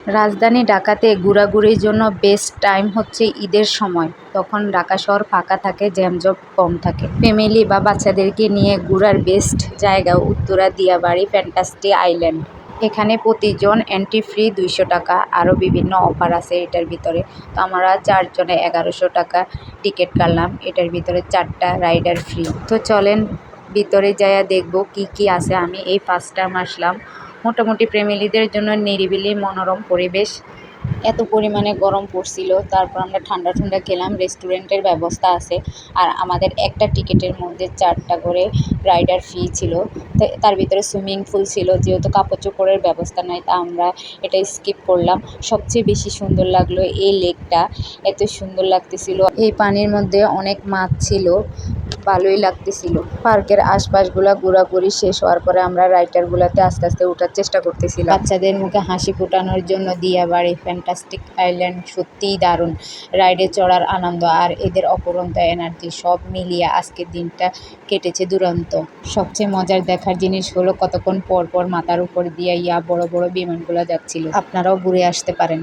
রাজধানী ঢাকাতে ঘোরাঘুরির জন্য বেস্ট টাইম হচ্ছে ঈদের সময়। তখন ঢাকা শহর ফাঁকা থাকে, জ্যামজট কম থাকে। ফ্যামিলি বা বাচ্চাদেরকে নিয়ে ঘোরার বেস্ট জায়গা উত্তরা দিয়াবাড়ি ফ্যান্টাসি আইল্যান্ড। এখানে প্রতিজন এন্ট্রি ফ্রি 200 টাকা। আরও বিভিন্ন অফার আছে এটার ভিতরে। তো আমরা 4 জনে 1100 টাকা টিকিট কাটলাম। এটার ভিতরে 4টা রাইডার ফ্রি। তো চলেন ভিতরে যাইয়া দেখব কি কি আছে। আমি এই ফার্স্ট টাইম আসলাম। মোটামুটি ফ্যামিলিদের জন্য নিরিবিলি মনোরম পরিবেশ। এত পরিমাণে গরম পড়ছিল, তারপর আমরা ঠান্ডা ঠান্ডা খেলাম। রেস্টুরেন্টের ব্যবস্থা আছে। আর আমাদের একটা টিকিটের মধ্যে 4টা করে রাইডার ফ্রি ছিল। তো তার ভিতরে সুইমিং পুল ছিল, যেহেতু কাপড় চোপড়ের ব্যবস্থা নাই তা আমরা এটা স্কিপ করলাম। সবচেয়ে বেশি সুন্দর লাগলো এই লেকটা, এত সুন্দর লাগতেছিল। এই পানির মধ্যে অনেক মাছ ছিল, ভালোই লাগতেছিল। পার্কের আশপাশগুলা ঘোরাঘুরি শেষ হওয়ার পরে আমরা রাইডারগুলোতে আস্তে আস্তে ওঠার চেষ্টা করতেছিলাম। বাচ্চাদের মুখে হাসি ফোটানোর জন্য দিয়াবাড়ি ফ্যান্টাসি আইল্যান্ড সত্যিই দারুণ। রাইডে চড়ার আনন্দ আর এদের অপরন্ত এনার্জি সব মিলিয়ে আজকের দিনটা কেটেছে দুরন্ত। সবচেয়ে মজার দেখার জিনিস হলো কতক্ষণ পর পর মাথার উপর দিয়ে বড় বড় বিমানগুলো যাচ্ছিল। আপনারাও ঘুরে আসতে পারেন।